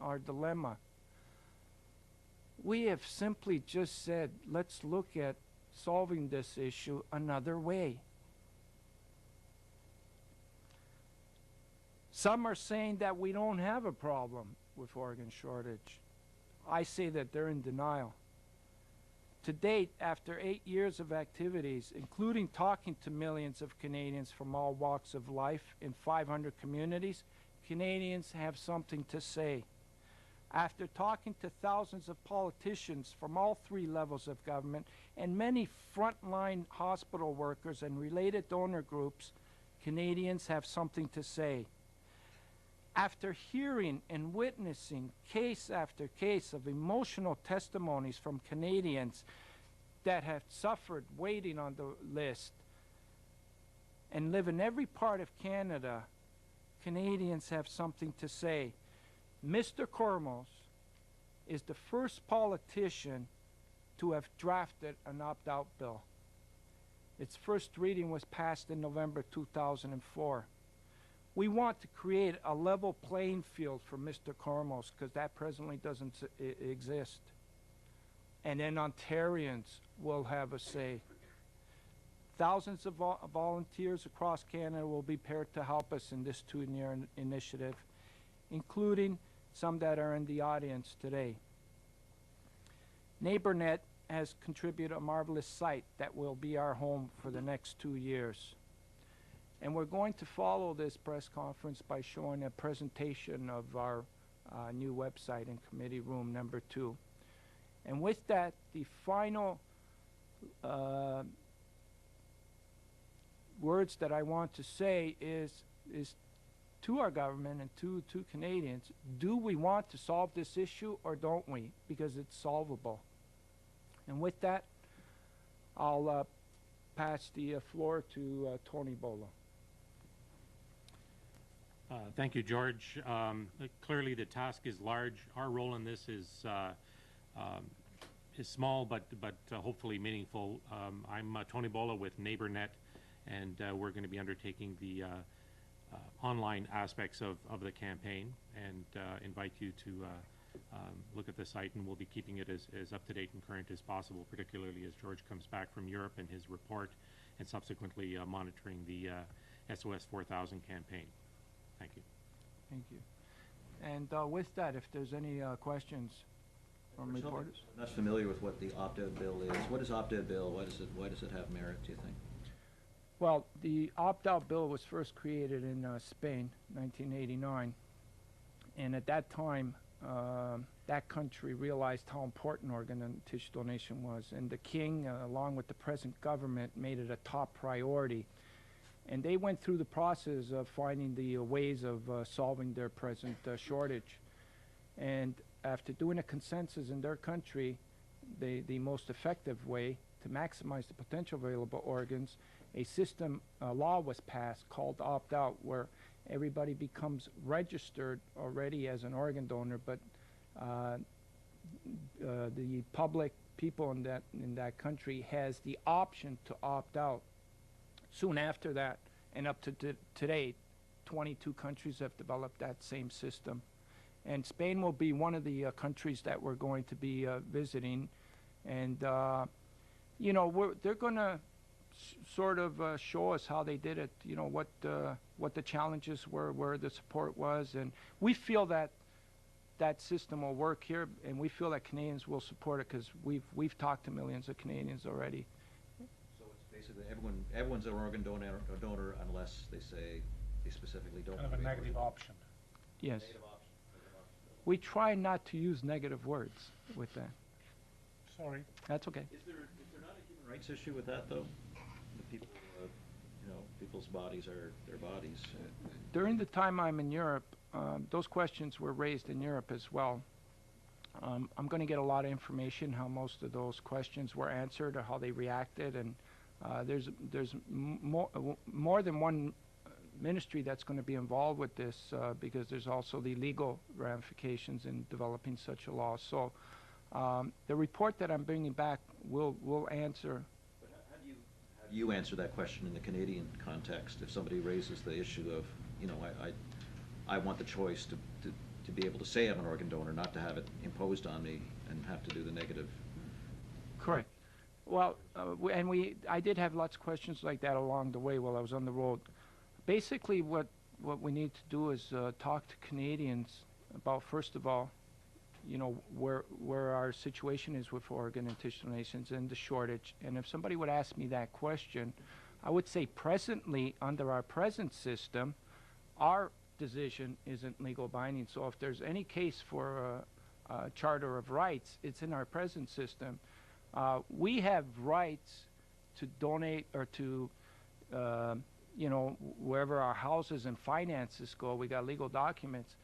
our dilemma. We have simply just said, let's look at solving this issue another way. Some are saying that we don't have a problem with organ shortage. I say that they're in denial. To date, after 8 years of activities, including talking to millions of Canadians from all walks of life in 500 communities, Canadians have something to say. After talking to thousands of politicians from all 3 levels of government and many frontline hospital workers and related donor groups, Canadians have something to say. After hearing and witnessing case after case of emotional testimonies from Canadians that have suffered waiting on the list and live in every part of Canada, Canadians have something to say. Mr. Kormos is the first politician to have drafted an opt-out bill. Its first reading was passed in November 2004. We want to create a level playing field for Mr. Kormos because that presently doesn't exist. And then Ontarians will have a say. Thousands of volunteers across Canada will be paired to help us in this 2-year initiative, including some that are in the audience today. NeighborNet has contributed a marvelous site that will be our home for the next 2 years. And we're going to follow this press conference by showing a presentation of our new website in committee room number 2. And with that, the final words that I want to say is to our government and to Canadians, do we want to solve this issue or don't we? Because it's solvable. And with that, I'll pass the floor to Tony Bolo. Thank you, George. Clearly the task is large. Our role in this is small but hopefully meaningful. I'm Tony Bolo with NeighborNet, and we're going to be undertaking the online aspects of the campaign, and invite you to look at the site, and we'll be keeping it as up-to-date and current as possible, particularly as George comes back from Europe and his report, and subsequently monitoring the SOS 4000 campaign. Thank you. Thank you. And with that, if there's any questions from reporters? I'm not familiar with what the opt-out bill is. What is opt-out bill? Why does it have merit, do you think? Well, the opt-out bill was first created in Spain, 1989. And at that time, that country realized how important organ and tissue donation was. And the king, along with the present government, made it a top priority. And they went through the process of finding the ways of solving their present shortage. And after doing a consensus in their country, the most effective way to maximize the potential available organs, a law was passed called opt-out, where everybody becomes registered already as an organ donor, but the public, people in that country, has the option to opt out. Soon after that, and up to today, 22 countries have developed that same system. And Spain will be one of the countries that we're going to be visiting. And, you know, they're going to sort of show us how they did it, you know, what the challenges were, where the support was. And we feel that that system will work here, and we feel that Canadians will support it because we've talked to millions of Canadians already. Basically, everyone's an organ donor unless they say they specifically don't. Kind of a negative option. Yes. Negative option. We try not to use negative words with that. Sorry. That's okay. Is there not a human rights issue with that, though? The people, you know, people's bodies are their bodies. During the time I'm in Europe, those questions were raised in Europe as well. I'm going to get a lot of information how most of those questions were answered or how they reacted, and there's more than one ministry that's going to be involved with this because there's also the legal ramifications in developing such a law. So the report that I'm bringing back will answer. But how do you answer that question in the Canadian context if somebody raises the issue of, you know, I want the choice to to be able to say I'm an organ donor, not to have it imposed on me and have to do the negative. Correct. Well, I did have lots of questions like that along the way while I was on the road. Basically, what we need to do is talk to Canadians about, first of all, you know, where our situation is with organ and tissue donations and the shortage. And if somebody would ask me that question, I would say presently, under our present system, our decision isn't legal binding. So if there's any case for a charter of rights, it's in our present system. We have rights to donate or to, you know, wherever our houses and finances go, we got legal documents.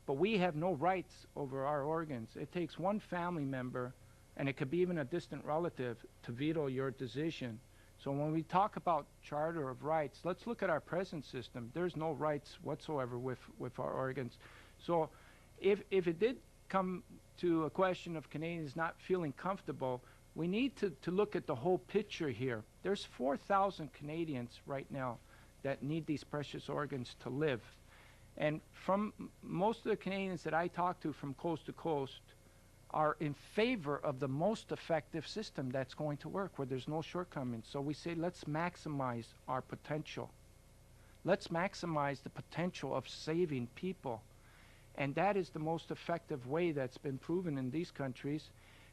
But we have no rights over our organs. It takes one family member, and it could be even a distant relative, to veto your decision. So when we talk about charter of rights, let's look at our present system. There's no rights whatsoever with our organs. So if it did come to a question of Canadians not feeling comfortable, we need to look at the whole picture here. There's 4,000 Canadians right now that need these precious organs to live. And from most of the Canadians that I talk to from coast to coast are in favor of the most effective system that's going to work, where there's no shortcomings. So we say, let's maximize our potential. Let's maximize the potential of saving people. And that is the most effective way that's been proven in these countries.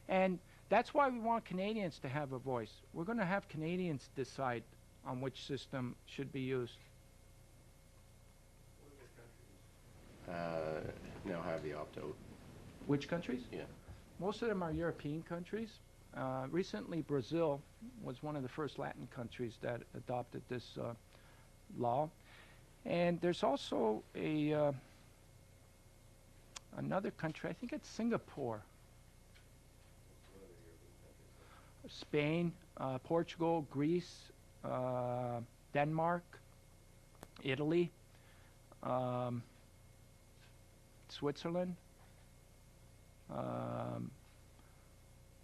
And that's why we want Canadians to have a voice. We're going to have Canadians decide on which system should be used. Now have the opt-out. Which countries? Yeah. Most of them are European countries. Recently, Brazil was one of the first Latin countries that adopted this law. And there's also another country, I think it's Singapore, Spain, Portugal, Greece, Denmark, Italy, Switzerland.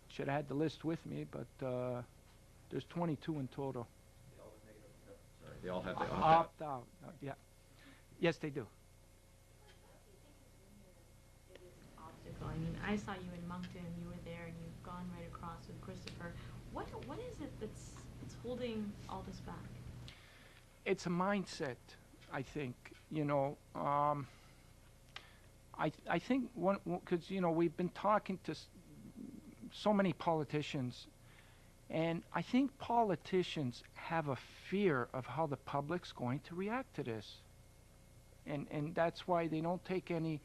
Should have had the list with me, but there's 22 in total. Sorry, they all have the Opt out. Yeah. Yes, they do. Obstacle. I mean, I saw you in Moncton. You were there, and you've gone right across with Christopher. What is it that's holding all this back? It's a mindset, I think. You know, I think because you know we've been talking to so many politicians, and I think politicians have a fear of how the public's going to react to this, and that's why they don't take any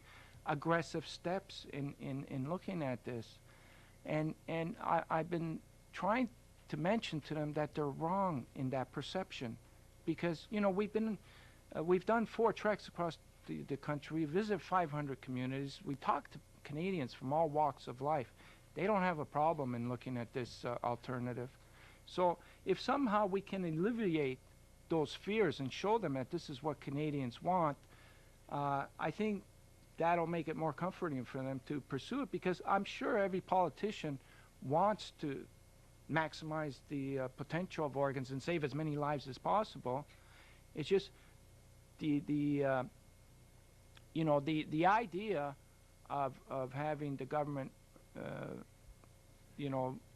aggressive steps in looking at this, and I've been trying to mention to them that they're wrong in that perception, because you know we've done 4 treks across the country, visited 500 communities. We talk to Canadians from all walks of life. They don't have a problem in looking at this alternative. So if somehow we can alleviate those fears and show them that this is what Canadians want, I think that'll make it more comforting for them to pursue it, because I'm sure every politician wants to maximize the potential of organs and save as many lives as possible. It's just the idea of having the government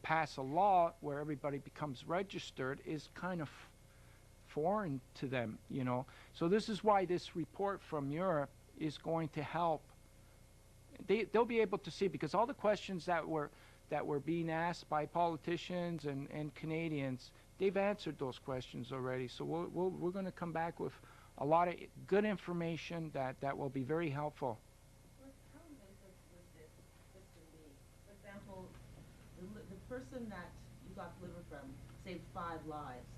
pass a law where everybody becomes registered is kind of foreign to them, you know. So this is why this report from Europe is going to help. They'll be able to see, because all the questions that were being asked by politicians and Canadians, they've answered those questions already. So we're going to come back with a lot of good information that will be very helpful. How invasive would this system be? For example, the person that you got the liver from saved 5 lives.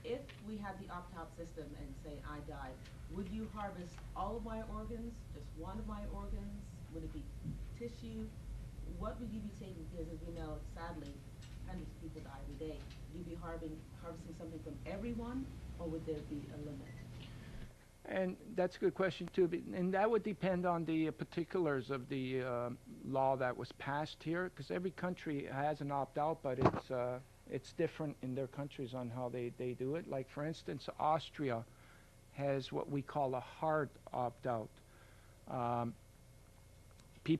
If we had the opt-out system and say I died, would you harvest all of my organs, just one of my organs? Would it be tissue? What would you be taking? Because as we know, sadly, hundreds of people die every day. Would you be harvesting something from everyone, or would there be a limit? And that's a good question too, and that would depend on the particulars of the law that was passed here, because every country has an opt-out, but it's different in their countries on how they do it. Like for instance, Austria has what we call a hard opt-out.